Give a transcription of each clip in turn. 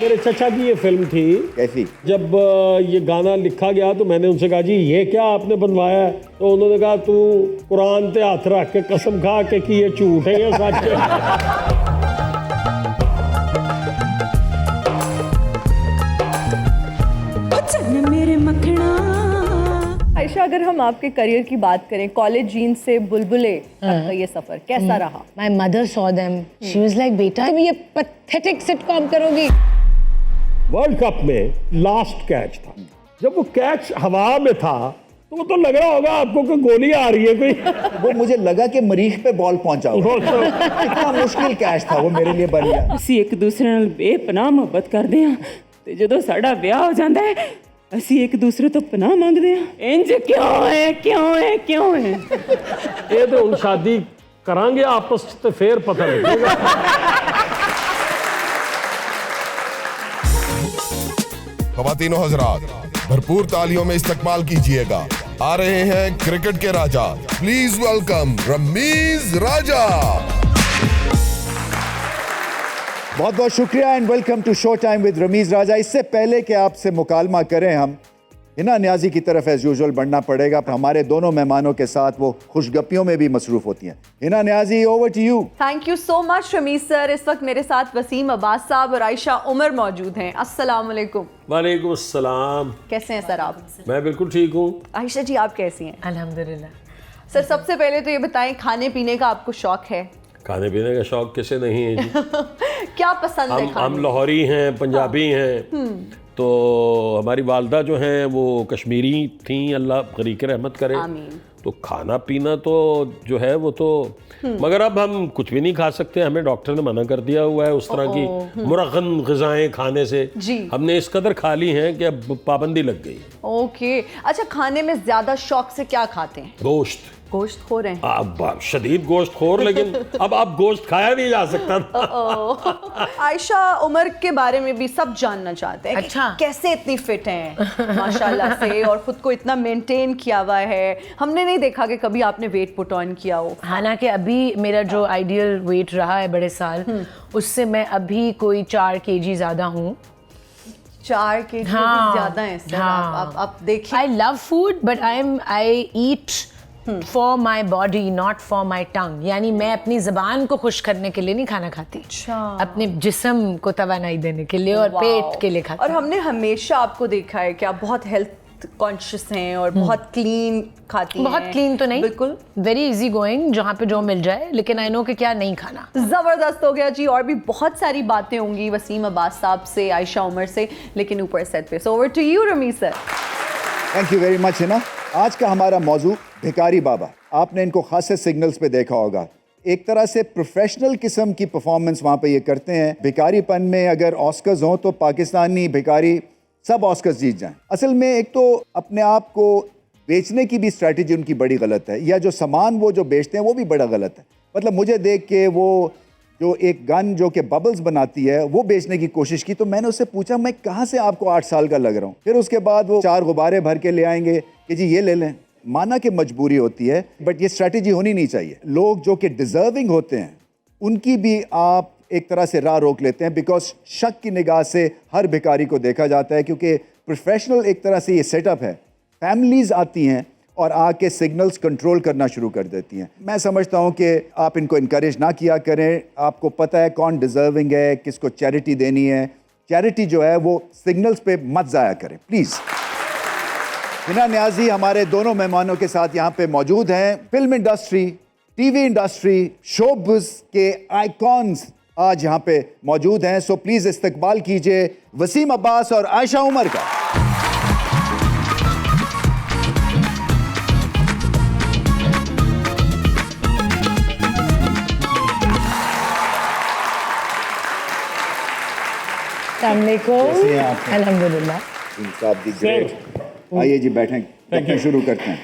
मेरे चचा की ये फिल्म थी। कैसी? जब ये गाना लिखा गया तो मैंने उनसे कहा जी ये क्या आपने बनवाया है? तो उन्होंने कहा तू कुरान पे हाथ रख के कसम खा के कि ये झूठ है या सच है। मेरे मखना। आयशा, अगर हम आपके करियर की बात करें, कॉलेज जीन्स से बुलबुले तक का ये सफर कैसा रहा? My mother saw them. She was like, बेटा तुम ये pathetic sitcom करोगी। वर्ल्ड कप में लास्ट कैच था, जब वो कैच हवा में था तो वो तो लग रहा होगा आपको कि गोली आ रही है कोई। वो मुझे लगा कि मरीज पे बॉल पहुंचा होगा। इतना मुश्किल कैच था वो मेरे लिए बन गया। ਅਸੀਂ ਇੱਕ ਦੂਸਰੇ ਨਾਲ ਬੇਪਨਾਹ ਮੁਹੱਬਤ ਕਰਦੇ ਹਾਂ ਤੇ ਜਦੋਂ ਸਾਡਾ ਵਿਆਹ ਹੋ ਜਾਂਦਾ ਹੈ ਅਸੀਂ ਇੱਕ ਦੂਸਰੇ ਤੋਂ ਪਨਾਹ ਮੰਗਦੇ ਹਾਂ। ਇੰਜ ਕਿਉਂ ਹੈ ਇਹ ਤੇ ਹੁਣ ਸ਼ਾਦੀ ਕਰਾਂਗੇ ਆਪਸ ਚ ਤੇ ਫੇਰ ਪਤਾ ਲੱਗੇਗਾ। ख्वातीनो हजरात, भरपूर तालियों में इस्तकबाल कीजिएगा। आ रहे हैं क्रिकेट के राजा, प्लीज वेलकम रमीज राजा। बहुत बहुत शुक्रिया and welcome to show time with Ramiz Raja. इससे पहले कि आपसे मुकालमा करें, हम हिना न्याजी की तरफ एज यूजुअल बढ़ना पड़ेगा। हमारे दोनों मेहमानों के साथ वो खुशगपियों में भी मसरूफ होती हैं। Hina Niazi, over to you. Thank you so much Rameez sir. इस वक्त मेरे साथ वसीम अब्बास साहब और आयशा उमर मौजूद हैं। अस्सलाम वालेकुम। वालेकुम अस्सलाम। कैसे हैं सर आप? मैं बिल्कुल ठीक हूँ। आयशा जी, आप कैसी हैं? अल्हम्दुलिल्लाह। सर, सबसे पहले तो ये बताएं, खाने पीने का आपको शौक है? खाने पीने का शौक किसे नहीं है जी। क्या पसंद है खाने? हम लाहौरी हैं, पंजाबी हैं, तो हमारी वालदा जो हैं वो कश्मीरी थी, अल्लाह गरीक रहमत करे। आमीन। तो खाना पीना तो जो है वो तो, मगर अब हम कुछ भी नहीं खा सकते, हमें डॉक्टर ने मना कर दिया हुआ है उस तरह की मुरगन ग़िज़ाएं खाने से। जी। हमने इस कदर खा ली हैं कि अब पाबंदी लग गई। ओके, अच्छा, खाने में ज्यादा शौक से क्या खाते हैं? गोश्त। गोश्त खो रहे हैं? अब शदीद गोश्त खोर, लेकिन अब आप गोश्त खाया नहीं जा सकता था। आयशा उमर के बारे में भी सब जानना चाहते हैं। अच्छा। कैसे इतनी फिट हैं माशाल्लाह से, और खुद को इतना मेंटेन किया हुआ है। हमने नहीं देखा कि कभी आपने वेट पुट ऑन किया हो। हालांकि अभी मेरा जो आइडियल वेट रहा है बड़े साल, उससे मैं अभी कोई 4 kg ज़्यादा हूँ। 4 kg ज्यादा है सर। आप देखिए। I love food but I eat for my body not for my tongue. यानी मैं अपनी ज़बान को खुश करने के लिए नहीं खाना खाती, अपने जिस्म को तवानाई देने के लिए और पेट के लिए खाती। और हमने हमेशा आपको देखा है कि आप बहुत हेल्थ कॉन्शियस हैं और बहुत क्लीन खाती हैं। बहुत क्लीन तो नहीं, बिल्कुल वेरी इजी गोइंग, जहाँ पे जो मिल जाए, लेकिन आई नो कि क्या नहीं खाना। जबरदस्त हो गया जी। और भी बहुत सारी बातें होंगी वसीम अब्बास साहब से, आयशा उमर से, लेकिन ऊपर सेट पे। So over to you Rameez sir. Thank you very much Hina. आज का हमारा मौजू भिखारी बाबा। आपने इनको खासे सिग्नल्स पे देखा होगा। एक तरह से प्रोफेशनल किस्म की परफॉर्मेंस वहाँ पे ये करते हैं। भिखारीपन में अगर ऑस्कर्स हों तो पाकिस्तानी भिखारी सब ऑस्कर्स जीत जाएं। असल में एक तो अपने आप को बेचने की भी स्ट्रैटेजी उनकी बड़ी गलत है, या जो सामान वो जो बेचते हैं वो भी बड़ा गलत है। मतलब मुझे देख के वो जो एक गन जो कि बबल्स बनाती है वो बेचने की कोशिश की, तो मैंने उससे पूछा मैं कहाँ से आपको 8 साल का लग रहा हूँ। फिर उसके बाद वो 4 गुब्बारे भर के ले आएंगे कि जी ये ले लें। माना कि मजबूरी होती है, बट ये स्ट्रैटेजी होनी नहीं चाहिए। लोग जो कि डिजर्विंग होते हैं उनकी भी आप एक तरह से राह रोक लेते हैं, बिकॉज शक की निगाह से हर भिखारी को देखा जाता है, क्योंकि प्रोफेशनल एक तरह से ये सेटअप है। फैमिलीज आती हैं और आके सिग्नल्स कंट्रोल करना शुरू कर देती हैं। मैं समझता हूँ कि आप इनको इनकरेज ना किया करें। आपको पता है कौन डिजर्विंग है, किसको चैरिटी देनी है। चैरिटी जो है वो सिग्नल्स पे मत ज़ाया करें प्लीज़। हिना न्याजी हमारे दोनों मेहमानों के साथ यहाँ पे मौजूद हैं। Film industry, TV industry, showbiz के आइकॉन्स आज यहाँ पे मौजूद हैं। सो प्लीज़ इस्तकबाल कीजिए वसीम अब्बास और आयशा उमर का। कैसे हैं आप? अल्हम्दुलिल्लाह। आइए जी बैठें, अपना शुरू करते हैं।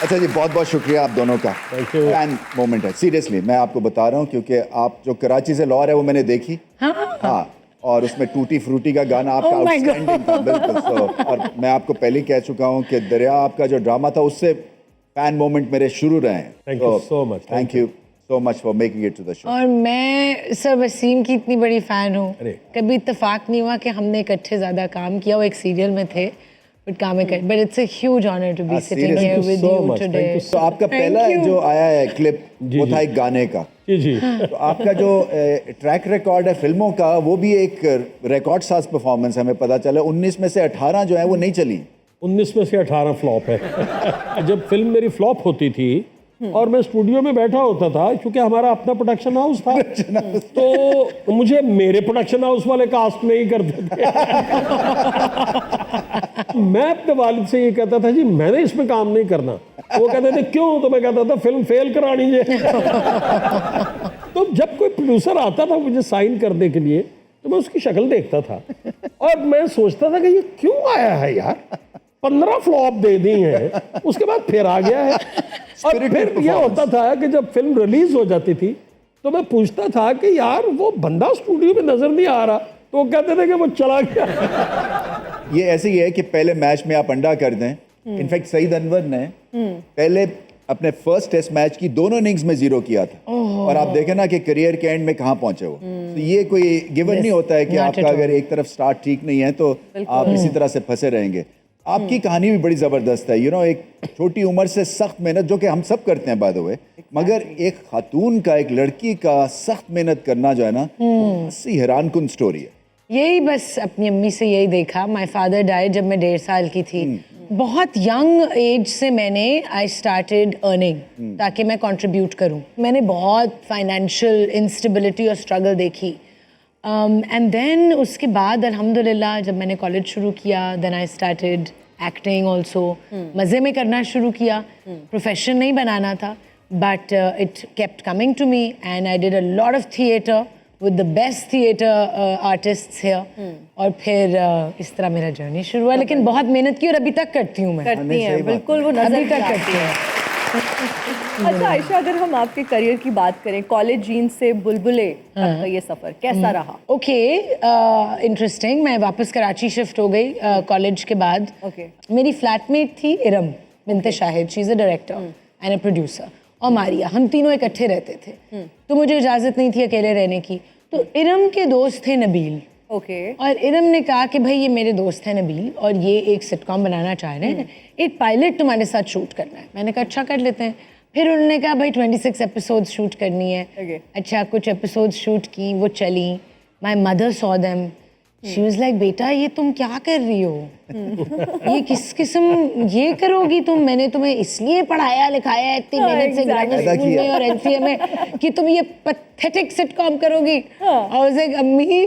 अच्छा जी, बहुत बहुत शुक्रिया आप दोनों का। फैन मोमेंट है, सीरियसली मैं आपको बता रहा हूँ, क्योंकि आप जो कराची से लाहौर है वो मैंने देखी। हाँ, और उसमें टूटी फ्रूटी का गाना आपका आउटस्टैंडिंग था। बिल्कुल। और मैं आपको पहले कह चुका हूँ कि दरिया आपका जो ड्रामा था उससे फैन मोमेंट मेरे शुरू रहे हैं। Thank you so much. Thank you. so much for making it to the show. और मैं सर वसीम की इतनी बड़ी फ़ैन हूँ। अरे। कभी इत्तेफाक नहीं हुआ कि हमने इकट्ठे ज़्यादा काम किया। वो एक सीरियल में थे बट काम में but it's a huge honour to be sitting seriously, here thank you with so you much, today. thank you तो आपका पहला जो आया है क्लिप वो था एक गाने का। जी जी। तो आपका जो ट्रैक रिकॉर्ड है फिल्मों का वो भी एक रिकॉर्ड साज परफॉर्मेंस हमें पता चला। 19 में से 18 जो है वो नहीं चली। 19 में से 18 फ्लॉप है। जब फिल्म मेरी फ्लॉप होती थी और मैं स्टूडियो में बैठा होता था, क्योंकि हमारा अपना प्रोडक्शन हाउस था, तो मुझे मेरे प्रोडक्शन हाउस वाले कास्ट नहीं करते थे। मैं अपने वालिद से ये कहता था जी मैंने इसमें काम नहीं करना। वो कहते थे क्यों? तो मैं कहता था फिल्म फेल करानी है। तो जब कोई प्रोड्यूसर आता था मुझे साइन करने के लिए तो मैं उसकी शक्ल देखता था और मैं सोचता था कि ये क्यों आया है यार, 15 फ्लॉप दे दी हैं, उसके बाद फिर आ गया है। और फिर ये होता था कि जब फिल्म रिलीज हो जाती थी तो मैं पूछता था कि यार वो बंदा स्टूडियो में नजर नहीं आ रहा, तो वो कहते थे कि वो चला गया। ये ऐसे ही है कि पहले मैच में आप अंडा कर दें। इनफैक्ट सईद अनवर ने पहले अपने फर्स्ट टेस्ट मैच की दोनों इनिंग्स में 0 किया था और आप देखें ना कि करियर के एंड में कहाँ पहुंचे वो। तो ये कोई गिवन नहीं होता है कि आपका अगर एक तरफ स्टार्ट ठीक नहीं है तो आप इसी तरह से फंसे रहेंगे। आपकी कहानी भी बड़ी ज़बरदस्त है। एक छोटी उम्र से सख्त मेहनत, जो कि हम सब करते हैं बाय द वे, मगर एक खातून का, एक लड़की का सख्त मेहनत करना जो है ना, ऐसी हैरान कुन स्टोरी है। यही बस अपनी अम्मी से यही देखा। माय फादर डाइड जब मैं 1.5 साल की थी। बहुत यंग एज से मैंने आई स्टार्टेड अर्निंग ताकि मैं कंट्रीब्यूट करूं। मैंने बहुत फाइनेंशियल इंस्टेबिलिटी और स्ट्रगल देखी। एंड देन उसके बाद अल्हम्दुलिल्लाह जब मैंने कॉलेज शुरू किया, then I started acting also. मज़े में करना शुरू किया, प्रोफेशन नहीं बनाना था, but it kept coming to me and I did a lot of theatre with the best theatre artists here और फिर इस तरह मेरा जर्नी शुरू हुआ। लेकिन बहुत मेहनत की और अभी तक करती हूँ मैं। करती हैं बिल्कुल, वो नजर अभी तक आती करती है। हूँ। अच्छा आयशा, अगर हम आपके करियर की बात करें, कॉलेज जीन्स से बुलबुले तक का ये सफर कैसा रहा? Okay, interesting. मैं वापस कराची शिफ्ट हो गई कॉलेज के बाद। Okay. मेरी फ्लैटमेट थी Iram Binte Shahid, she is a director and a producer, और मारिया, हम तीनों इकट्ठे रहते थे। तो मुझे इजाज़त नहीं थी अकेले रहने की। तो इरम के दोस्त थे नबील। ओके। और इरम ने कहा कि भाई ये मेरे दोस्त हैं नबील और ये एक सिटकॉम बनाना चाह रहे हैं, एक पायलट तुम्हारे साथ शूट करना है। मैंने कहा अच्छा कर लेते हैं। फिर उन्होंने कहा भाई 26 एपिसोड्स शूट करनी है। Okay. अच्छा, कुछ एपिसोड्स शूट की, वो चली। My mother saw them, she was like बेटा ये तुम क्या कर रही हो, ये किस किस्म ये करोगी तुम, मैंने तुम्हें इसलिए पढ़ाया लिखाया है इतनी मेहनत से ग्रामर स्कूल में और एनसीए में कि तुम ये पैथेटिक सिटकॉम करोगी। और उसे अम्मी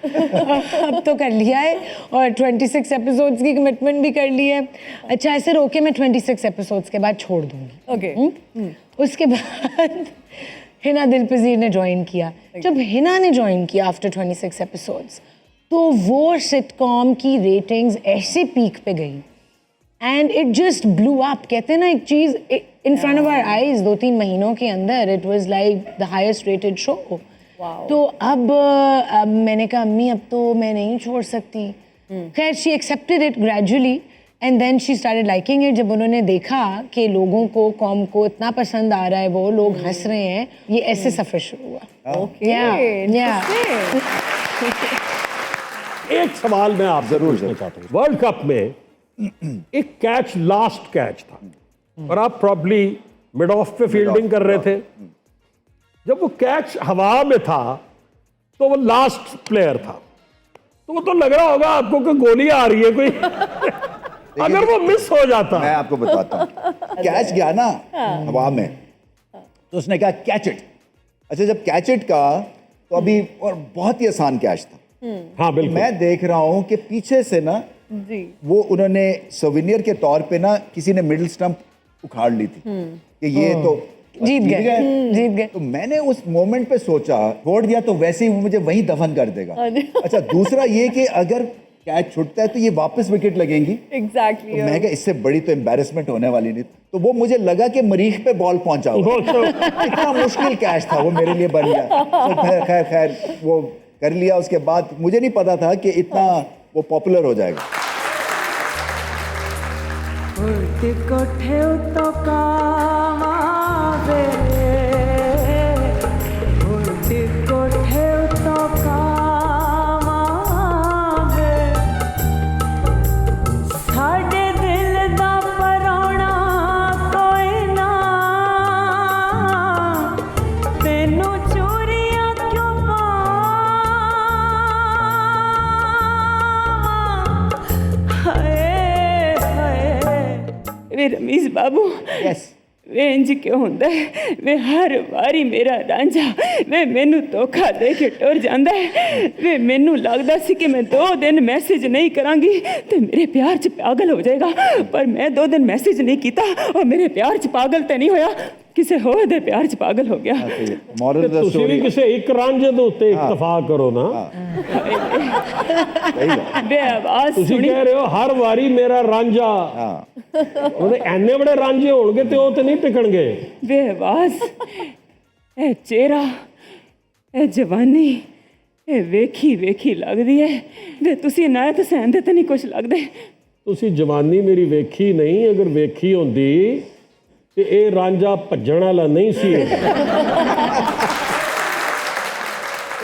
अब तो कर लिया है और 26 एपिसोड्स की कमिटमेंट भी कर ली है। अच्छा ऐसे रोके मैं 26 एपिसोड्स के बाद छोड़ दूंगी। ओके। उसके बाद हिना दिलपजीर ने ज्वाइन किया। जब हिना ने ज्वाइन किया आफ्टर 26 एपिसोड्स, तो वो सिटकॉम की रेटिंग्स ऐसे पीक पे गई and it just blew up. कहते हैं ना एक चीज़ in front of our eyes, 2-3 महीनों के अंदर it was like the highest rated show. तो अब मैंने कहा अम्मी अब तो मैं नहीं छोड़ सकती। खैर she accepted it gradually and then she started liking it. जब उन्होंने देखा कि लोगों को, कॉम को इतना पसंद आ रहा है, वो लोग हंस रहे हैं, ये ऐसे सफ़र शुरू हुआ। ओके। एक सवाल मैं आप जरूर पूछना चाहता हूँ। वर्ल्ड कप में एक कैच, लास्ट कैच था और आप प्रॉब्ली मिड ऑफ पे फील्डिंग कर रहे थे। जब वो कैच हवा में था तो वो लास्ट प्लेयर था, तो वो तो लग रहा होगा आपको कि गोली आ रही है कोई। अगर वो मिस हो जाता, मैं आपको बताता हूँ। कैच गया ना हवा में, तो उसने कहा कैच इट। अच्छा जब कैच इट का, तो अभी और बहुत ही आसान कैच था। हाँ बिल्कुल। मैं देख रहा हूँ कि पीछे से ना जी। वो उन्होंने सोविनियर के तौर पे ना किसी ने मिडिल स्टंप उखाड़ ली थी कि ये तो जीत गए। तो मैंने उस मोमेंट पे सोचा छोड़ दिया तो वैसे ही वो मुझे वहीं दफन कर देगा। अच्छा दूसरा ये कि अगर कैच छूटता है तो ये वापस विकेट लगेंगी। एग्जैक्टली। तो मैं कहा इससे बड़ी तो एम्बैरेसमेंट होने वाली नहीं। तो वो मुझे लगा कि मरीख पे बॉल पहुंचा हुआ। इतना मुश्किल कैच था वो मेरे लिए बन गया। तो खैर वो कर लिया। उसके बाद मुझे नहीं पता था कि इतना वो पॉपुलर हो जाएगा। कोठे तो ਵੇ ਰਮੀਜ਼ ਬਾਬੂ यस ਵੇ ਇੰਜ ਕਿਉਂ ਹੁੰਦਾ ਹੈ ਵੇ ਹਰ ਵਾਰੀ ਮੇਰਾ ਰਾਂਝਾ ਵੇ ਮੈਨੂੰ ਧੋਖਾ ਦੇ ਕੇ ਟੁਰ ਜਾਂਦਾ ਹੈ ਵੇ ਮੈਨੂੰ ਲੱਗਦਾ ਸੀ ਕਿ ਮੈਂ 2 ਦਿਨ ਮੈਸੇਜ ਨਹੀਂ ਕਰਾਂਗੀ ਤੇ ਮੇਰੇ ਪਿਆਰ 'ਚ ਪਾਗਲ ਹੋ ਜਾਏਗਾ ਪਰ ਮੈਂ 2 ਦਿਨ ਮੈਸੇਜ ਨਹੀਂ ਕੀਤਾ ਉਹ ਮੇਰੇ ਪਿਆਰ 'ਚ ਪਾਗਲ ਤੇ ਨਹੀਂ ਹੋਇਆ ਕਿਸੇ ਹੋਰ ਦੇ ਪਿਆਰ 'ਚ ਪਾਗਲ ਹੋ ਗਿਆ मॉरल द ਤੁਸੀਂ ਵੀ स्टोरी ਕਿਸੇ ਇੱਕ ਰਾਂਝੇ ਦੇ ਉੱਤੇ ਇਤਫਾਕ ਕਰੋ ਨਾ ਵੇ ਆਵਾਜ਼ ਤੁਸੀਂ ਸੁਣੀ ਕਹਿ ਰਹੇ ਹੋ ਹਰ ਵਾਰੀ ਮੇਰਾ ਰਾਂਝਾ ਉਹਦੇ ਐਨੇ ਬੜੇ ਰਾਂਝੇ ਹੋਣਗੇ ਤੇ ਉਹ ਤੇ ਨਹੀਂ ਟਿਕਣਗੇ ਵੇ ਆਵਾਜ਼ ਇਹ ਚਿਹਰਾ ਇਹ ਜਵਾਨੀ ਇਹ ਵੇਖੀ ਵੇਖੀ ਲੱਗਦੀ ਹੈ ਵੇ ਤੁਸੀਂ ਨਾਇਤ ਸੈਨ ਦੇ ਤੇ ਨਹੀਂ ਕੁਝ ਲੱਗਦੇ ਤੁਸੀਂ ਜਵਾਨੀ ਮੇਰੀ ਵੇਖੀ ਨਹੀਂ ਅਗਰ ਵੇਖੀ ਹੁੰਦੀ ਤੇ ਇਹ ਰਾਂਝਾ ਭੱਜਣ ਵਾਲਾ ਨਹੀਂ ਸੀ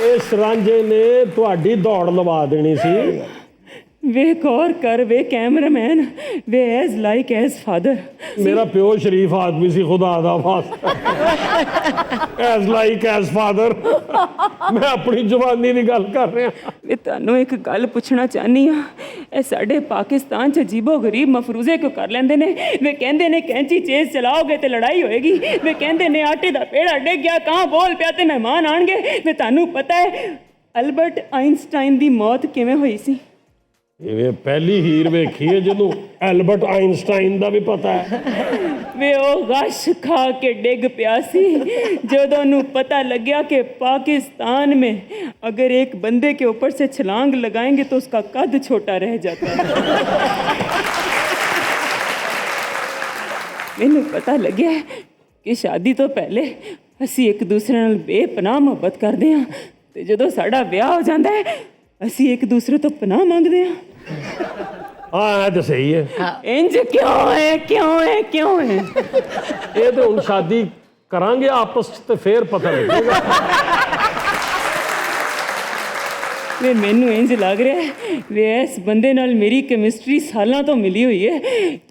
ਇਸ ਰਾਂਝੇ ਨੇ ਤੁਹਾਡੀ ਦੌੜ ਲਵਾ ਦੇਣੀ ਸੀ ਵੇ ਗੌਰ ਕਰ ਵੇ ਕੈਮਰਾਮੈਨ ਵੇ ਐਜ਼ ਲਾਈਕ ਐਜ਼ ਫਾਦਰ ਮੇਰਾ ਪਿਓ ਸ਼ਰੀਫ ਆਦਮੀ ਸੀ ਖੁਦਾ ਦਾ ਵਾਸਤਾ ਐਜ਼ ਲਾਈਕ ਐਜ਼ ਫਾਦਰ ਮੈਂ ਆਪਣੀ ਜਵਾਨੀ ਦੀ ਗੱਲ ਕਰ ਰਿਹਾ ਵੇ ਤੁਹਾਨੂੰ ਇੱਕ ਗੱਲ ਪੁੱਛਣਾ ਚਾਹਨੀ ਆ ਇਹ ਸਾਡੇ ਪਾਕਿਸਤਾਨ 'ਚ ਅਜੀਬੋ ਗਰੀਬ ਮਫਰੂਜ਼ੇ ਕਿਉਂ ਕਰ ਲੈਂਦੇ ਨੇ ਵੇ ਕਹਿੰਦੇ ਨੇ ਕੈਂਚੀ ਚੇਜ਼ ਚਲਾਓਗੇ ਤੇ ਲੜਾਈ ਹੋਏਗੀ ਵੇ ਕਹਿੰਦੇ ਨੇ ਆਟੇ ਦਾ ਪੇੜਾ ਡਿੱਗ ਗਿਆ ਕਾਂ ਬੋਲ ਪਿਆ ਤੇ ਮਹਿਮਾਨ ਆਣਗੇ ਵੇ ਤੁਹਾਨੂੰ ਪਤਾ ਹੈ ਅਲਬਰਟ ਆਇਨਸਟਾਈਨ ਦੀ ਮੌਤ ਕਿਵੇਂ ਹੋਈ ਸੀ ਇਹ ਪਹਿਲੀ ਹੀਰ ਵੇਖੀ ਹੈ ਜਿਹਨੂੰ ਐਲਬਰਟ ਆਇਨਸਟਾਈਨ ਦਾ ਵੀ ਪਤਾ ਹੈ ਵੇ ਉਹ ਗਸ਼ ਖਾ ਕੇ ਡਿੱਗ ਪਿਆ ਸੀ ਜਦੋਂ ਉਹਨੂੰ पता लगा कि पाकिस्तान में अगर एक बंदे के ऊपर से छलांग लगाएंगे तो उसका कद छोटा रह जाता है मैनू पता लग्या कि शादी तो पहले असी एक दूसरे नाल बेपनाह मुहब्बत करते हाँ ते जदों साडा विआह हो जाता है असी एक दूसरे तो पनाह मंगते हैं ਹਾਂ ਇਹ ਤਾਂ ਸਹੀ ਹੈ इंज क्यों है ਇਹ ਤਾਂ ਹੁਣ ਸ਼ਾਦੀ ਕਰਾਂਗੇ ਆਪਸ 'ਚ ਤੇ ਫੇਰ ਪਤਾ ਲੱਗੇਗਾ ਵੇ ਮੈਨੂੰ ਇੰਜ ਲੱਗ ਰਿਹਾ ਹੈ ਵੇ ਇਸ ਬੰਦੇ ਨਾਲ ਮੇਰੀ ਕੈਮਿਸਟਰੀ ਸਾਲਾਂ ਤੋਂ ਮਿਲੀ ਹੋਈ ਹੈ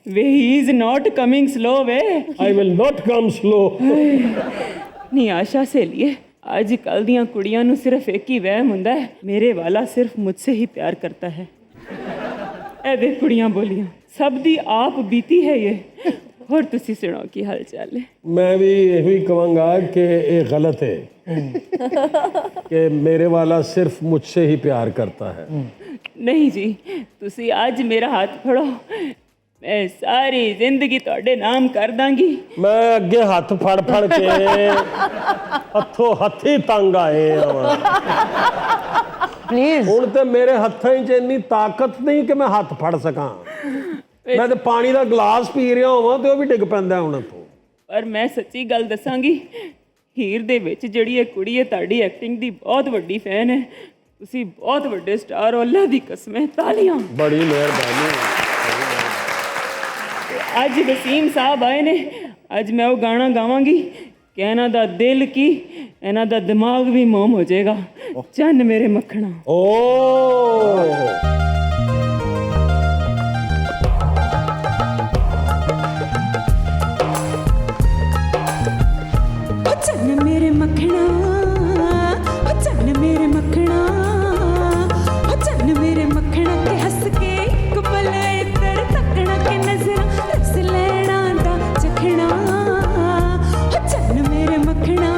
ਵੇ he is not coming slow ਵੇ I will not come slow ਨਹੀਂ ਆਸ਼ਾ ਸਹੇਲੀਏ ਅੱਜ ਕੱਲ੍ਹ ਦੀਆਂ ਕੁੜੀਆਂ ਨੂੰ ਸਿਰਫ ਇੱਕ ਹੀ ਵਹਿਮ ਹੁੰਦਾ ਹੈ ਮੇਰੇ ਵਾਲਾ ਸਿਰਫ ਮੁਝਸੇ ਹੀ ਪਿਆਰ ਕਰਤਾ ਹੈ ਇਹ ਦੇ ਕੁੜੀਆਂ ਬੋਲੀਆਂ ਸਭ ਦੀ ਆਪ ਬੀਤੀ ਹੈ ਇਹ ਹੋਰ ਤੁਸੀਂ ਸੁਣਾਓ ਕੀ ਹਾਲ ਚਾਲ ਹੈ मैं भी यही कहूँगा कि ये गलत है कि मेरे वाला सिर्फ मुझसे ही प्यार करता है ਨਹੀਂ ਜੀ ਤੁਸੀਂ ਅੱਜ ਮੇਰਾ ਹੱਥ ਫੜੋ ਮੈਂ ਸਾਰੀ ਜ਼ਿੰਦਗੀ ਤੁਹਾਡੇ ਨਾਮ ਕਰ ਦਾਂਗੀ मैं अगे हथ फड़ फड़ के हथों हथी तंग आए प्लीज ਹੁਣ ਤੇ ਮੇਰੇ ਹੱਥਾਂ 'ਚ ਇੰਨੀ ਤਾਕਤ ਨਹੀਂ ਕਿ ਮੈਂ ਹੱਥ ਫੜ ਸਕਾਂ ਮੈਂ ਤੇ ਪਾਣੀ ਦਾ ਗਲਾਸ ਪੀ ਰਿਹਾ ਹੋਵਾਂ ਤੇ ਉਹ ਵੀ ਡਿੱਗ ਪੈਂਦਾ ਹੁਣ ਇੱਥੋਂ ਪਰ ਮੈਂ ਸੱਚੀ ਗੱਲ ਦੱਸਾਂਗੀ ਹੀਰ ਦੇ ਵਿੱਚ ਜਿਹੜੀ ਇਹ ਕੁੜੀ ਹੈ ਤੁਹਾਡੀ ਐਕਟਿੰਗ ਦੀ ਬਹੁਤ ਵੱਡੀ ਫੈਨ ਹੈ ਤੁਸੀਂ ਬਹੁਤ ਵੱਡੇ ਸਟਾਰ ਹੋ ਅੱਲਾ ਦੀ ਕਸਮ ਹੈ ਤਾਲੀਆਂ ਬੜੀ ਮਿਹਰਬਾਨੀ ਅੱਜ ਵਸੀਮ ਸਾਹਿਬ ਆਏ ਨੇ ਅੱਜ ਮੈਂ ਉਹ ਗਾਣਾ ਗਾਵਾਂਗੀ ਕਿ ਇਹਨਾਂ ਦਾ ਦਿਲ ਕੀ ਇਹਨਾਂ ਦਾ ਦਿਮਾਗ ਵੀ ਮੋਮ ਹੋ ਜਾਏਗਾ ਚੰਨ ਮੇਰੇ ਮੱਖਣਾ ਓ ਚੰਨ ਮੇਰੇ ਮੱਖਣਾ ਚੰਨ ਮੇਰੇ ਮੱਖਣਾ ਚੰਨ ਮੇਰੇ ਮੱਖਣਾ ਤੇ ਹੱਸ ਕੇ ਇੱਕ ਪਲ ਇੱਧਰ ਤੱਕਣਾ ਕਿ ਨਜ਼ਰ ਰਸ ਲੈਣਾ ਦਾ ਚਖਣਾ ਚੰਨ ਮੇਰੇ ਮੱਖਣਾ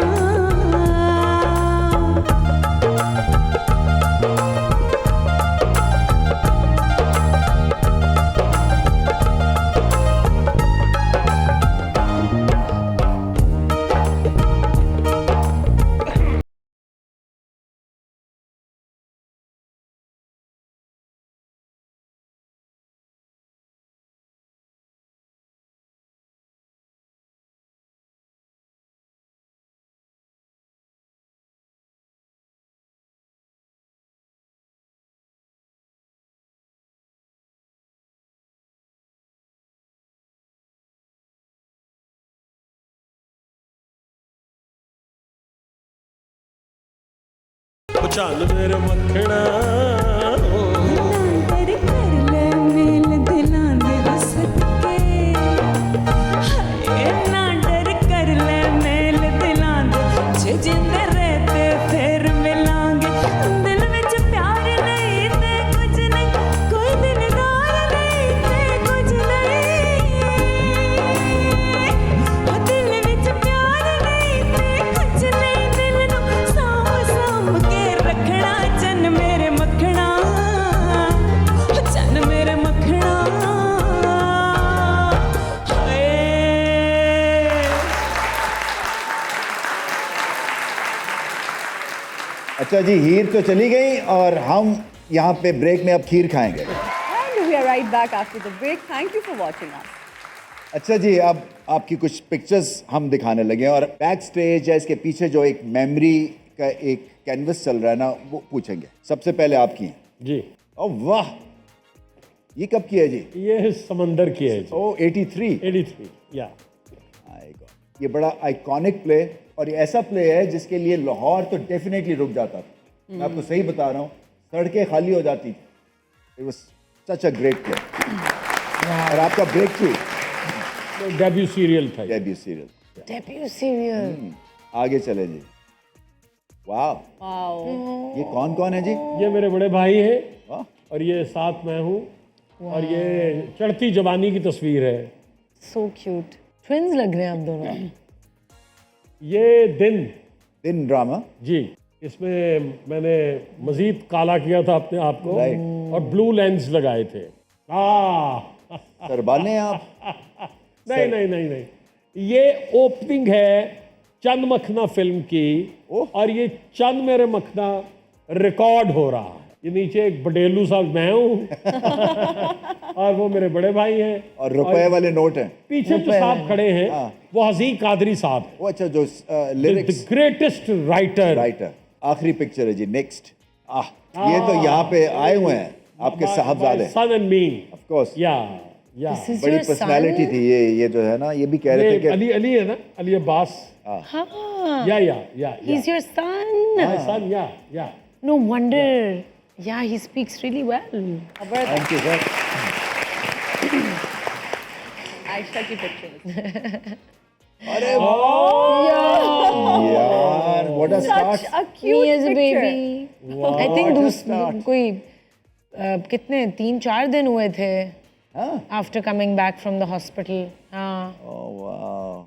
ਚੰਨ ਮੇਰੇ ਮੱਖਣਾ ਪਰ ਕਰ ਲੈ ਮੇਲ ਦਿਲਾਂ ਦੇ ਵਸ ਕੇ ਹਾਏ ਨਾ ਡਰ ਕਰ ਲੈ ਮੇਲ ਦਿਲਾਂ ਦੇ ਜੇ ਜਿੰਦੇ ਰਹਤੇ ਫਿਰ ਮਿਲਾਂਗੇ ਦਿਲ ਵਿੱਚ ਪਿਆਰ ਨਹੀਂ ਤੇ ਕੁਝ ਨਹੀਂ ਕੋਈ ਦਿਲਦਾਰ ਨਹੀਂ ਤੇ ਕੁਝ ਨਹੀਂ अच्छा जी, हीर तो चली गई और हम यहाँ पे ब्रेक में अब खीर खाएंगे। And we are right back after the break. Thank you for watching us. अच्छा जी, अब आपकी कुछ पिक्चर्स हम दिखाने लगे हैं और बैक स्टेज या इसके पीछे जो एक मेमोरी का एक कैनवस चल रहा है ना, वो पूछेंगे। सबसे पहले आपकी हैं। जी, ओह वाह, ये कब की है जी? ये समंदर की है जी, ओह 83। 83 या ये बड़ा आइकॉनिक प्ले, और ये ऐसा प्ले है जिसके लिए लाहौर तो डेफिनेटली रुक जाता था। मैं आपको सही बता रहा हूँ, सड़कें खाली हो जाती थी। It was such a great play. और आपका ब्रेक थ्रू डेब्यू सीरियल था ये। Debut serial. Debut serial. आगे चले जी। वाह, Wow. ये कौन कौन है जी? ये मेरे बड़े भाई हैं वाह, और ये साथ मैं हूँ, और ये चढ़ती जवानी की तस्वीर है। सो क्यूट, ट्विंस लग रहे हैं आप दोनों। ये दिन ड्रामा। जी, इसमें मैंने मजीद काला किया था अपने आप को, Right. और ब्लू लेंस लगाए थे। सरबाने आप। नहीं नहीं नहीं नहीं, ये ओपनिंग है चंद मखना फिल्म की, ओह। और ये चंद मेरे मखना रिकॉर्ड हो रहा है। ये नीचे एक बडेलू साहब मैं हूँ और वो मेरे बड़े भाई हैं, और रुपए वाले नोट हैं। पीछे जो साहब खड़े हैं हाँ। वो हसी कादरी साहब हैं, वो अच्छा, जो the lyrics greatest writer. Writer. आखिरी पिक्चर है जी, नेक्स्ट। ये तो यहाँ पे आए हुए हैं आपके साहबजादे। सन एंड मी, ऑफ कोर्स, या Is बड़ी your पर्सनालिटी son? थी ये जो है ना, ये भी कह रहे ये थे कि अली अली है ना, अली अब्बास। हाँ, या he's your son. सन, या No wonder. Yeah, he speaks really well. Thank you sir. Aisha की picture. अरे यार, what a Such start. a cute Me as a picture. baby. I think कोई कितने 3-4 दिन हुए थे after coming back from the hospital. हाँ. ओह वाह,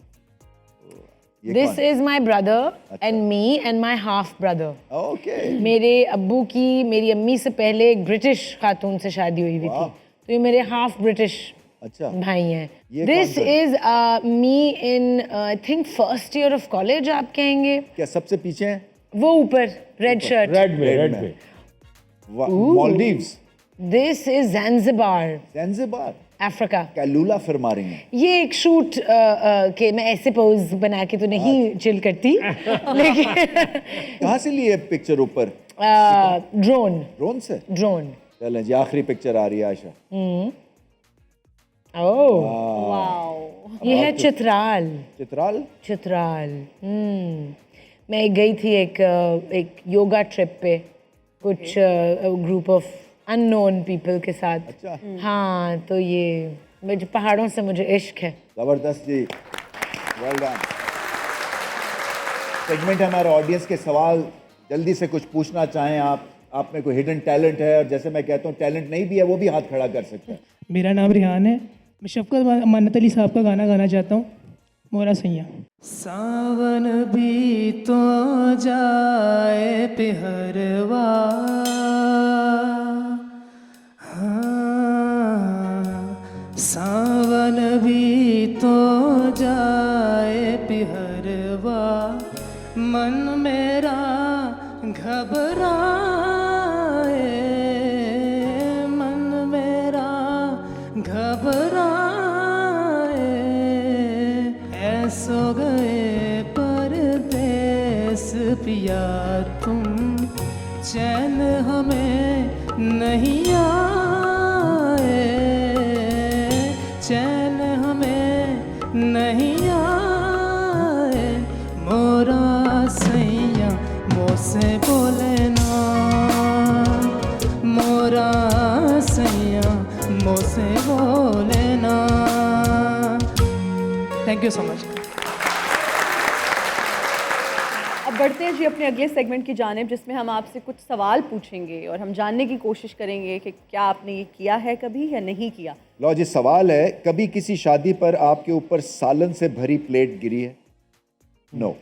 ये This कौन? is my brother and me and my half brother. Okay, मेरे अब्बू की मेरी अम्मी से पहले एक ब्रिटिश खातून से शादी हुई हुई थी, तो ये मेरे हाफ ब्रिटिश अच्छा। भाई हैं। ये दिस कौन सा है? Is me in I think first year of college आप कहेंगे। क्या सबसे पीछे हैं? वो ऊपर रेड शर्ट। रेड में मालदीव्स, दिस इज ज़ैंज़िबार, ज़ैंज़िबार, अफ्रीका। कैलूला फिल्मा रही हैं। ये एक शूट के मैं ऐसे पोज बना के तो नहीं चिल करती, लेकिन कहाँ से लिए पिक्चर? ऊपर ड्रोन ड्रोन से। ड्रोन। चलें जी, आखिरी पिक्चर आ रही है आयशा। ओह, Wow. ये है चित्राल। चित्राल। चित्राल। मैं गई थी एक योगा ट्रिप पे, कुछ ग्रुप ऑफ अननोन पीपल के साथ। अच्छा, हाँ, तो ये मुझे पहाड़ों से मुझे इश्क है। जबरदस्त जी, वेल डन। सेगमेंट हमारे ऑडियंस के सवाल जल्दी से कुछ पूछना चाहें आप में कोई हिडन टैलेंट है, और जैसे मैं कहता हूँ टैलेंट नहीं भी है वो भी हाथ खड़ा कर सकते हैं। मेरा नाम रिहान है। मैं शफकत मानत अली साहब का गाना गाना चाहता हूँ, मोरा सैया। सावन भी तो जाए पिहरवा, हाँ, सावन भी तो जाए पिहरवा, मन मेरा घबराए, मन मेरा घबराए, ऐसो गए परदेस पिया तुम, चैन हमें नहीं आए, चैन हमें नहीं आए, मोरा सैया मोसे बोले ना, मोरा सैया मोसे बोले ना। Thank you so much. अब बढ़ते हैं जी अपने अगले सेगमेंट की जानिब, जिसमें हम आपसे कुछ सवाल पूछेंगे और हम जानने की कोशिश करेंगे कि क्या आपने ये किया है कभी या नहीं किया। लो जी, सवाल है, कभी किसी शादी पर आपके ऊपर सालन से भरी प्लेट गिरी है? नो।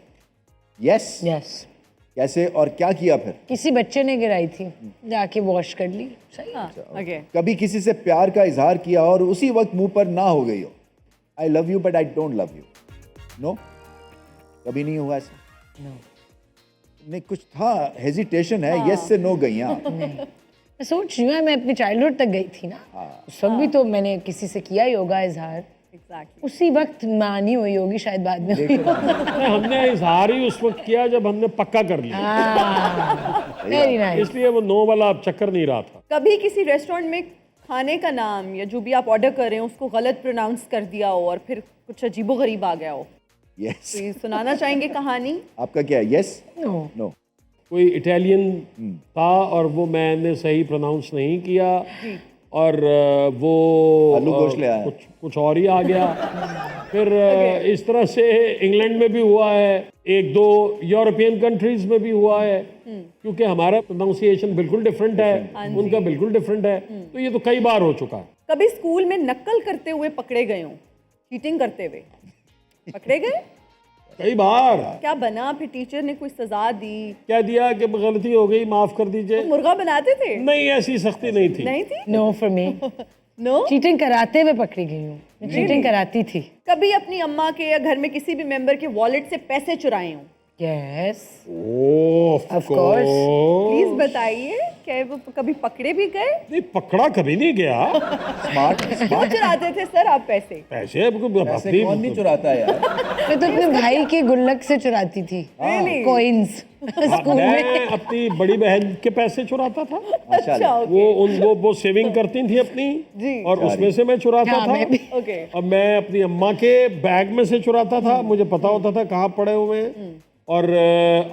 यस? यस। कैसे और क्या किया फिर? किसी बच्चे ने गिराई थी, जाके वॉश कर ली। सही। ओके। कभी किसी से प्यार का इजहार किया और उसी वक्त मुंह पर ना हो गई हो, I love you but I don't love you? No, कभी नहीं हुआ ऐसा? नो। नहीं कुछ था, हेजिटेशन है, यस से नो गई आप। मैं सोच रही हूँ मैं अपनी चाइल्डहुड तक गई थी ना, उस वक्त भी तो मैंने किसी से किया ही होगा इजहार, एग्जैक्टली। उसी वक्त मानी हुई होगी शायद, बाद में हुई होगी। हमने इजहार ही उस वक्त किया जब हमने पक्का कर लिया, वेरी नाइस। इसलिए वो नो वाला चक्कर नहीं रहा था। कभी किसी रेस्टोरेंट में खाने का नाम या जो भी आप ऑर्डर कर रहे हैं उसको गलत प्रोनाउंस कर दिया हो और फिर कुछ अजीबोगरीब आ गया हो, यस। तो ये सुनाना चाहेंगे कहानी? आपका क्या है? Yes no no? कोई इटालियन था और वो मैंने सही प्रोनाउंस नहीं किया और वो आलू गोश्त ले आया। कुछ और ही आ गया। फिर इस तरह से इंग्लैंड में भी हुआ है, एक दो यूरोपियन कंट्रीज में भी हुआ है, क्योंकि हमारा प्रोनाउंसिएशन बिल्कुल डिफरेंट है, उनका बिल्कुल डिफरेंट है, तो ये तो कई बार हो चुका है। कभी स्कूल में नकल करते हुए पकड़े गए हो, चीटिंग करते हुए पकड़े गए? कई बार। क्या बना फिर? टीचर ने कोई सजा दी? क्या दिया कि गलती हो गई, माफ कर दीजिए। मुर्गा बनाते थे? नहीं, ऐसी सख्ती नहीं थी। नहीं थी? No for me. No? Cheating कराते हुए पकड़ी गई हूँ, मैं चीटिंग कराती थी। कभी अपनी अम्मा के या घर में किसी भी मेंबर के वॉलेट से पैसे चुराए हो? Yes of course. प्लीज बताइए, क्या वो कभी पकड़े भी गए? नहीं, पकड़ा कभी नहीं गया। स्मार्ट क्यों चुराते थे सर आप पैसे? पैसे पैसे कौन नहीं चुराता है यार? मैं तो अपने भाई के गुल्लक से चुराती थी कॉइन्स स्कूल में। मैं अपनी बड़ी बहन के पैसे चुराता था। अच्छा, वो सेविंग करती थी अपनी और उसमें से मैं चुराता हाँ, मैं भी। था। ओके। अब मैं अपनी अम्मा के बैग में से चुराता था, मुझे पता होता था कहाँ पड़े हुए हैं, और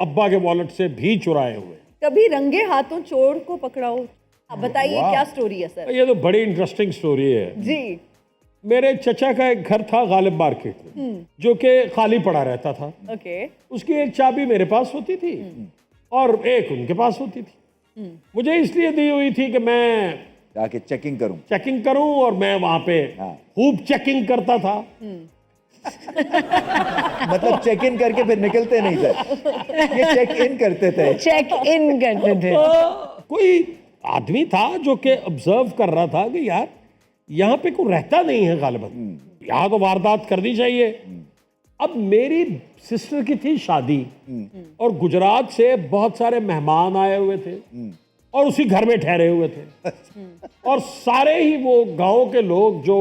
अब्बा के वॉलेट से भी चुराए हुए। कभी रंगे हाथों चोर को पकड़ा हो? आप बताइए क्या स्टोरी है सर? ये तो बड़ी इंटरेस्टिंग स्टोरी है। जी। मेरे चचा का एक घर था गालिब मार्केट में, जो कि खाली पड़ा रहता था। ओके। उसकी एक चाबी मेरे पास होती थी और एक उनके पास होती थी। मुझे इसलिए दी हुई थी कि मैं जाके चेकिंग करूं। चेकिंग करूं, और मैं वहां पे खूब चेकिंग करता था। मतलब चेक इन करके फिर निकलते नहीं थे, ये चेक इन करते थे। चेक इन करते थे। कोई आदमी था जो कि ऑब्जर्व कर रहा था कि यार यहाँ पे कोई रहता नहीं है गालिबन, यहाँ तो वारदात करनी चाहिए। अब मेरी सिस्टर की थी शादी और गुजरात से बहुत सारे मेहमान आए हुए थे और उसी घर में ठहरे हुए थे, और सारे ही वो गांव के लोग जो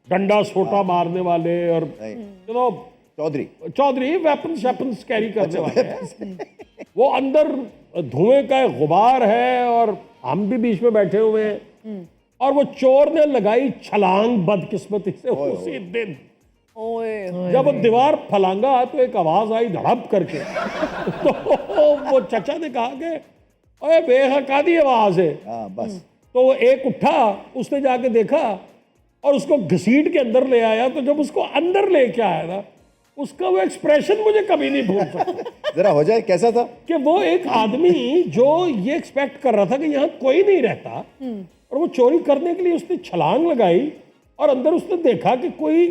डंडा सोटा मारने वाले और you know Chaudhary weapons carry करने वाले हैं। वो अंदर धुएं का एक गुबार है और हम भी बीच में बैठे हुए हैं, और वो चोर ने लगाई छलांग बदकिस्मती से उसी दिन। जब वो दीवार फलांगा तो एक आवाज आई धड़प करके। तो वो चचा ने कहा कि ओए बेहकादी आवाज है। बस तो वो एक उठा, उसने जाके देखा और उसको घसीट के अंदर ले आया। तो जब उसको अंदर लेके आया ना, उसका वो एक्सप्रेशन मुझे कभी नहीं भूल सकता। जरा हो जाए कैसा था? कि वो एक आदमी जो ये एक्सपेक्ट कर रहा था कि यहाँ कोई नहीं रहता, और वो चोरी करने के लिए उसने छलांग लगाई और अंदर उसने देखा कि कोई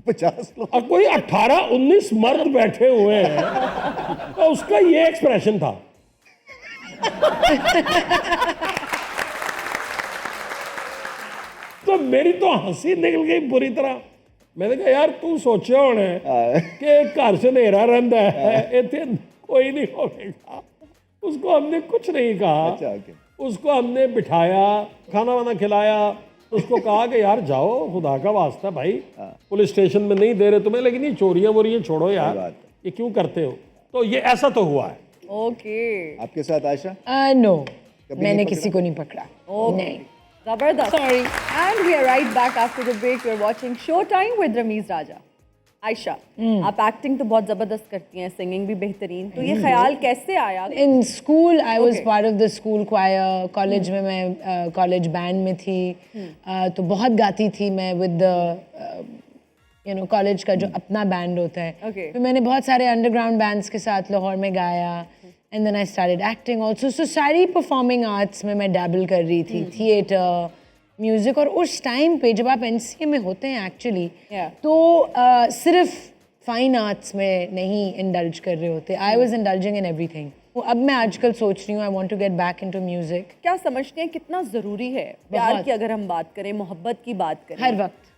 50 लोग, और कोई 18-19 मर्द बैठे हुए हैं। तो उसका ये एक्सप्रेशन था। तो मेरी तो हंसी निकल गई बुरी तरह। मैंने कहा यार तू सोचे होने कि घर से नेरा रहता है, इतने कोई नहीं होगा। उसको हमने कुछ नहीं कहा। अच्छा, उसको हमने बिठाया, खाना वाना खिलाया, उसको कहा कि यार जाओ, खुदा का वास्ता भाई, पुलिस स्टेशन में नहीं दे रहे तुम्हें, लेकिन ये चोरियां वोरियां छोड़ो यार, ये क्यों करते हो। तो ये ऐसा तो हुआ है। ओके। आपके साथ आयशा? नो, मैंने किसी को नहीं पकड़ा। नहीं। जबरदस्त। Sorry. And we are right back after the break. We're watching Showtime with Ramiz राजा। आयशा, आप एक्टिंग तो बहुत जबरदस्त करती हैं, सिंगिंग भी बेहतरीन, तो ये ख्याल कैसे आया? In school I was part of the school choir. College में मैं कॉलेज बैंड में थी, तो बहुत गाती थी मैं विद द कॉलेज का जो अपना बैंड होता है। फिर मैंने बहुत सारे अंडरग्राउंड बैंड्स के साथ लाहौर में गाया, and then I started acting also. So सारी परफॉर्मिंग आर्ट्स में मैं डैबल कर रही थी, थिएटर, म्यूजिक। और उस टाइम पे जब आप एनसीए में होते हैं एक्चुअली, तो सिर्फ फाइन आर्ट्स में नहीं इंडल्ज कर रहे होते। I was indulging in everything. अब मैं आजकल सोच रही हूँ I want to get back into music. क्या समझते हैं कितना ज़रूरी है प्यार की, अगर हम बात करें, मोहब्बत की बात करें? हर वक्त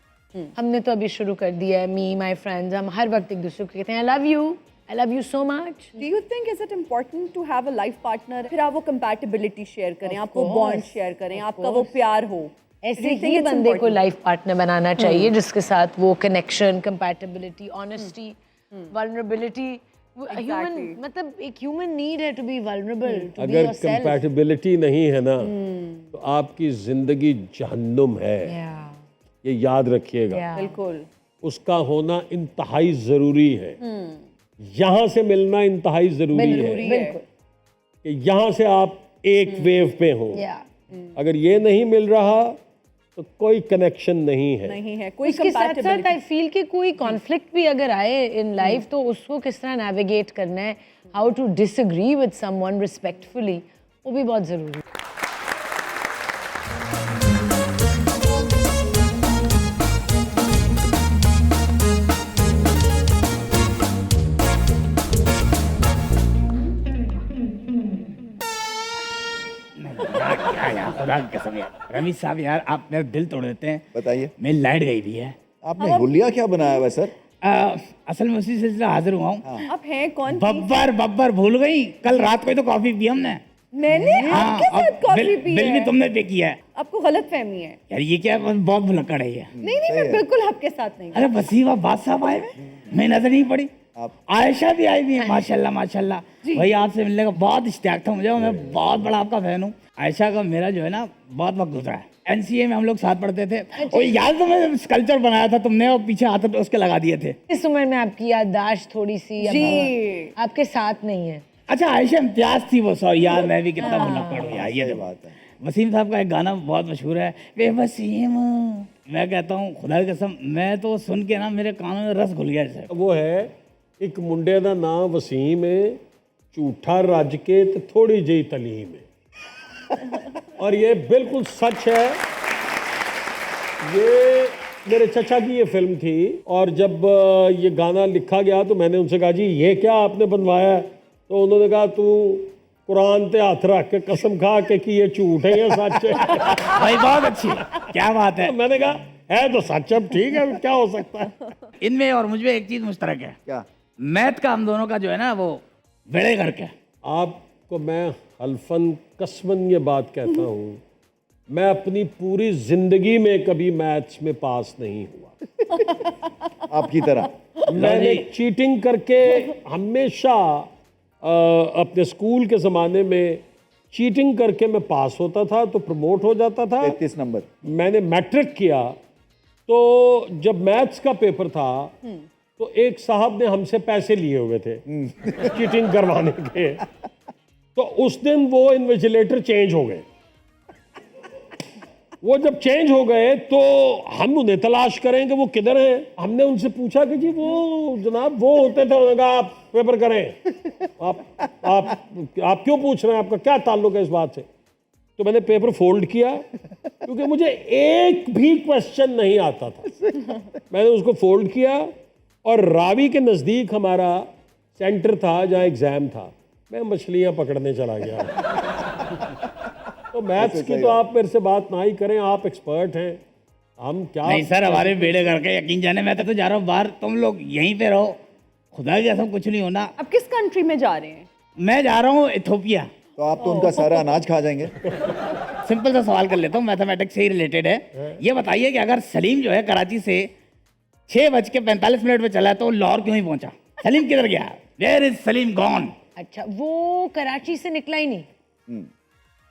हमने तो अभी शुरू कर दिया है, मी माय फ्रेंड्स, हम हर वक्त एक दूसरे को कहते हैं आई love you, I love you so much. Do you think is it important to have a life partner? फिर आप वो compatibility share करें, आपको bond share करें, आपका वो प्यार हो. ऐसे Do you think he it's बंदे को important? लाइफ पार्टनर बनाना चाहिए जिसके साथ वो connection, compatibility, honesty, vulnerability. Human मतलब एक ह्यूमन नीड है to be vulnerable, to be अगर योरसेल्फ. कंपैटिबिलिटी नहीं है ना तो आपकी जिंदगी जहन्नुम है, ये याद रखिएगा. बिल्कुल. उसका होना इंतहाई जरूरी है. यहाँ से मिलना इंतहाई जरूरी है बिल्कुल. कि यहाँ से आप एक वेव पे हो. अगर ये नहीं मिल रहा तो कोई कनेक्शन नहीं है. नहीं है कोई उसके साथ साथ compatibility. आई फील कि कोई कॉन्फ्लिक्ट भी अगर आए इन लाइफ तो उसको किस तरह नेविगेट करना है, how to disagree with someone respectfully, वो भी बहुत जरूरी है. क्या यार, खुदा की कसम यार, रमीज साहब यार आप मेरा दिल तोड़ देते हैं. बताइए, मेरी लाइट गई भी है. आपने हुलिया क्या बनाया हुआ है सर? असल में उसी सिलसिले हाजिर हुआ हूँ. आप हैं कौन? बब्बर भूल गई, कल रात को ही तो कॉफी पी हमने. मैंने आपके अब साथ कॉफी पी बिल भी है. तुमने पे किया है. आपको गलत फहमी है. यार ये क्या बहुत भुलक्कड़ है ये. नहीं मैं बिल्कुल आपके साथ नहीं. अरे वसीवा बात साहब आए हुए, मैं नजर नहीं पड़ी. आयशा भी आई हुई है, माशाल्लाह माशाल्लाह. भाई आपसे मिलने का बहुत इश्तियाक था मुझे, और मैं बहुत बड़ा आपका फैन हूँ. आयशा का मेरा जो है ना बहुत वक्त गुजरा है. NCA में हम लोग साथ पढ़ते थे. और याद तो मैं स्कल्पचर बनाया था तुमने, और पीछे हाथ उसके लगा दिए थे. इस उम्र में आपकी याददाश्त थोड़ी सी जी. आपके साथ नहीं है. अच्छा आयशा इम्तियाज थी वो. सॉरी यार मैं भी कितना भुलक्कड़ हूँ यार. ये बात है. वसीम साहब का एक गाना बहुत मशहूर है, वे वसीम. मैं कहता हूँ खुदा की कसम, मैं तो सुन के ना मेरे कानों में रस घुल गया जैसे. वो है एक मुंडे दा नाम वसीम है, झूठा रज के ते थोड़ी जी तलीम है. और ये बिल्कुल सच है. ये मेरे चचा की ये फिल्म थी, और जब ये गाना लिखा गया तो मैंने उनसे कहा जी ये क्या आपने बनवाया है? तो उन्होंने कहा तू कुरान पे हाथ रख के कसम खा के कि ये झूठ है या सच है. भाई बहुत अच्छी, क्या बात है. मैंने कहा है तो सच, अब ठीक है क्या हो सकता है. इनमें और मुझ में एक चीज मुश्तरक है. क्या? मैथ का हम दोनों का जो है ना वो बेड़े करके. आपको मैं हल्फन कसमन ये बात कहता हूँ, मैं अपनी पूरी जिंदगी में कभी मैथ्स में पास नहीं हुआ. आपकी तरह. मैंने चीटिंग करके हमेशा अपने स्कूल के ज़माने में चीटिंग करके मैं पास होता था तो प्रमोट हो जाता था. 33 नंबर. मैंने मैट्रिक किया तो जब मैथ्स का पेपर था तो एक साहब ने हमसे पैसे लिए हुए थे चीटिंग करवाने के. तो उस दिन वो इन्विजिलेटर चेंज हो गए. वो जब चेंज हो गए तो हम उन्हें तलाश करें कि वो किधर हैं. हमने उनसे पूछा कि जी वो जनाब वो होते थे. उन्होंने कहा आप पेपर करें. आप क्यों पूछ रहे हैं, आपका क्या ताल्लुक है इस बात से? तो मैंने पेपर फोल्ड किया क्योंकि मुझे एक भी क्वेश्चन नहीं आता था. मैंने उसको फोल्ड किया और रावी के नज़दीक हमारा सेंटर था जहाँ एग्ज़ाम था. मैं मछलियाँ पकड़ने चला गया. तो मैथ्स की तो आप मेरे से बात ना ही करें, आप एक्सपर्ट हैं. हम क्या नहीं सर, हमारे बेड़े करके यकीन जाने. मैं तो जा रहा हूँ बाहर, तुम लोग यहीं पे रहो. खुदा की कसम कुछ नहीं होना. आप किस कंट्री में जा रहे हैं? मैं जा रहा हूँ इथोपिया. तो आप तो उनका सारा अनाज खा जाएंगे. सिंपल सा सवाल कर लेता हूँ, मैथमेटिक्स से ही रिलेटेड है. ये बताइए कि अगर सलीम जो है कराची से 6:45 पे चला तो लाहौर क्यों ही पहुंचा? सलीम किधर गया? Where is Salim gone? अच्छा, वो कराची से निकला ही नहीं.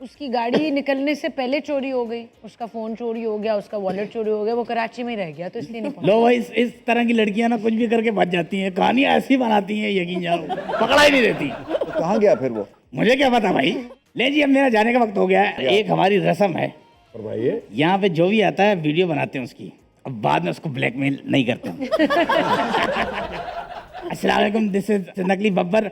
उसकी गाड़ी निकलने से पहले चोरी हो गई, उसका फोन चोरी हो गया, उसका वॉलेट चोरी हो गया, वो कराची में ही रह गया, तो इसलिए नहीं पहुंचा. लो भाई, इस तरह की लड़कियां ना कुछ भी करके बच जाती हैं. कहानी ऐसी बनाती हैं यकीन जाओ, पकड़ा ही नहीं देती. तो कहाँ गया फिर वो? मुझे क्या पता भाई. ले जी, अब मेरा जाने का वक्त हो गया है. एक हमारी रस्म है, फरमाइए. यहाँ पे जो भी आता है वीडियो बनाते हैं उसकी, अब बाद में उसको ब्लैकमेल नहीं करते हम. अस्सलाम वालेकुम, दिस इज नकली बब्बर.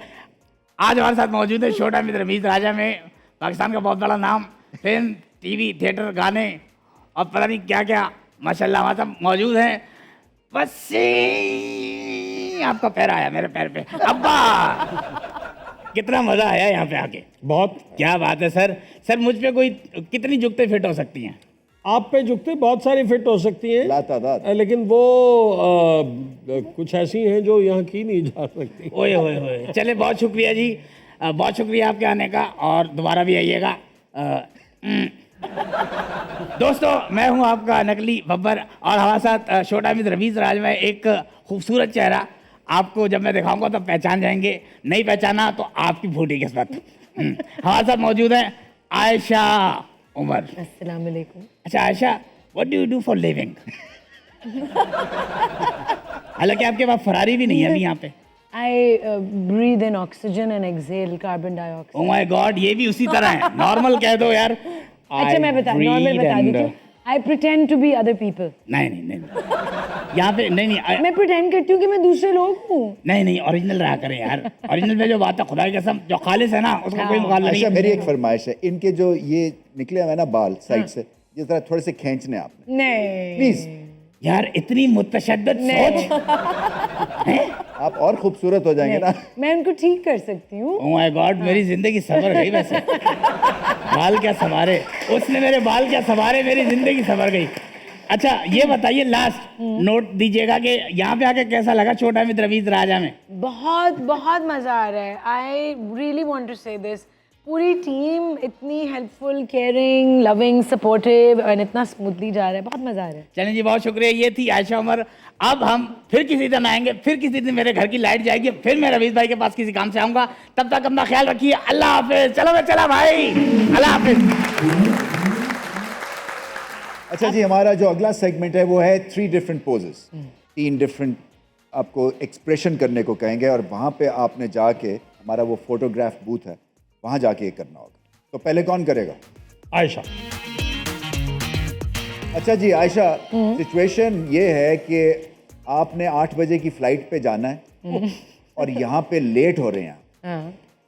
आज हमारे साथ मौजूद है शो टाइम विद रमीज राजा में पाकिस्तान का बहुत बड़ा नाम, फिल्म, टीवी, थिएटर, गाने और पता नहीं क्या क्या माशाल्लाह हमारे साथ मौजूद हैं. बस आपका पैर आया मेरे पैर पे. अब्बा कितना मजा आया यहाँ पे आके. बहुत. क्या बात है सर. सर मुझ पे कोई कितनी जुगतें फिट हो सकती हैं? आप पे जुगते बहुत सारी फिट हो सकती हैं, लातादाद। लेकिन वो कुछ ऐसी हैं जो यहाँ की नहीं जा सकती। ओए ओए ओए, चले बहुत शुक्रिया जी, बहुत शुक्रिया आपके आने का और दोबारा भी आइएगा। दोस्तों, मैं हूं आपका नकली बब्बर और हमारे साथ शो टाइम विद रमीज राज में एक खूबसूरत चेहरा आपको जब मैं दिखाऊंगा तो पहचान जाएंगे, नहीं पहचाना तो आपकी फूटी किस्मत। हमारे साथ मौजूद है आयशा उमर। अस्सलाम वालेकुम। अच्छा Ayesha, what do you do for living? हालांकि आपके पास फरारी भी नहीं है अभी यहाँ पे। I breathe in oxygen and exhale carbon dioxide. Oh my God, ये भी उसी तरह है। नॉर्मल कह दो यार। अच्छा मैं नॉर्मल बता देती हूँ। I pretend to be other people. नहीं नहीं नहीं, यहाँ पे नहीं नहीं मैं pretend करती हूँ कि मैं दूसरे लोग हूँ। नहीं नहीं, ओरिजिनल रहा करें यार। ओरिजिनल में जो बात है खुदा की कसम, जो खालिस है ना उसका कोई मुकाबला नहीं अच्छा, है। मेरी एक फरमाइश है, इनके जो ये निकले हुए ना बाल साइड से, ये जरा थोड़े से खींचने आपने, नहीं प्लीज। यार इतनी मुतशद्दद सोच। आप और खूबसूरत हो जाएंगे ना। मैं उनको ठीक कर सकती हूँ। ओह माय गॉड, मेरी जिंदगी संवर गई वैसे। बाल क्या संवारे उसने, मेरे बाल क्या संवारे, मेरी जिंदगी संवर गई। अच्छा ये बताइए, लास्ट नोट दीजिएगा कि यहाँ पे आके कैसा लगा शो टाइम विद रमीज राजा में? बहुत बहुत मज़ा आ रहा है। आई रियली वॉन्ट टू से दिस, पूरी टीम इतनी हेल्पफुल, केयरिंग, लविंग, सपोर्टिव और इतना स्मूथली जा रहा है, बहुत मज़ा आ रहा है। चलें जी, बहुत शुक्रिया। ये थी आयशा उमर। अब हम फिर किसी दिन आएंगे, फिर किसी दिन मेरे घर की लाइट जाएगी, फिर मैं रवीश भाई के पास किसी काम से आऊँगा। तब तक अपना ख्याल रखिए। अल्लाह हाफिज। चलो मैं चला भाई, अल्लाह हाफिज। अच्छा जी, हमारा जो अगला सेगमेंट है वो है 3 डिफरेंट पोजेस। 3 डिफरेंट आपको एक्सप्रेशन करने को कहेंगे और वहाँ पे आपने जाके, हमारा वो फोटोग्राफ बूथ है, वहाँ जाके ये करना होगा। तो पहले कौन करेगा? आयशा। अच्छा जी आयशा, सिचुएशन ये है कि आपने 8 बजे की फ्लाइट पे जाना है और यहाँ पे लेट हो रहे हैं,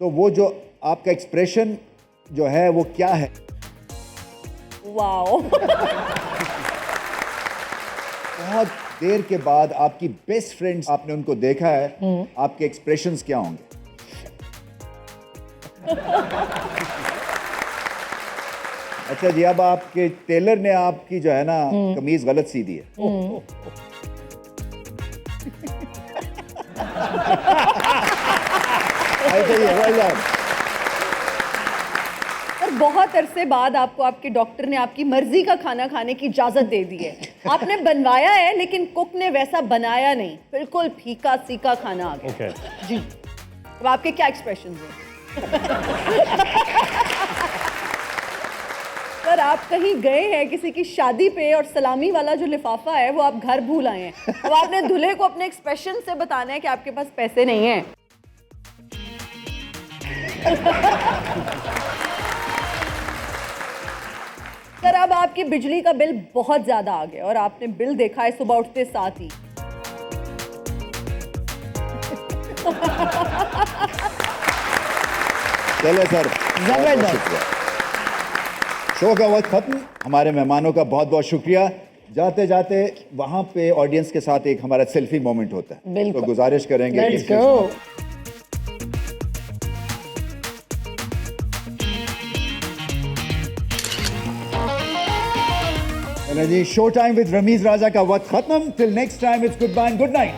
तो वो जो आपका एक्सप्रेशन जो है वो क्या है? वाओ। बहुत देर के बाद आपकी बेस्ट फ्रेंड्स, आपने उनको देखा है, आपके एक्सप्रेशंस क्या होंगे? अच्छा जी, अब आपके टेलर ने आपकी जो है ना कमीज गलत सी दी है। ऐसा ही है, well done। और बहुत अरसे बाद आपको आपके डॉक्टर ने आपकी मर्जी का खाना खाने की इजाजत दे दी है। आपने बनवाया है लेकिन कुक ने वैसा बनाया नहीं, बिल्कुल फीका सीका खाना आ गया। जी, अब आपके क्या एक्सप्रेशंस हैं? सर, आप कहीं गए हैं किसी की शादी पे और सलामी वाला जो लिफाफा है वो आप घर भूल आए हैं। अब आपने दूल्हे को अपने एक्सप्रेशन से बताना है कि आपके पास पैसे नहीं हैं। सर, अब आपकी बिजली का बिल बहुत ज्यादा आ गया और आपने बिल देखा है सुबह उठते साथ ही। चले सर, जबरदस्त। शो का वक्त खत्म। हमारे मेहमानों का बहुत बहुत शुक्रिया। जाते जाते वहाँ पे ऑडियंस के साथ एक हमारा सेल्फी मोमेंट होता है, तो गुजारिश करेंगे Let's go. जी, show time with Ramiz Raja का वक्त खत्म। Till next time, it's goodbye and good night.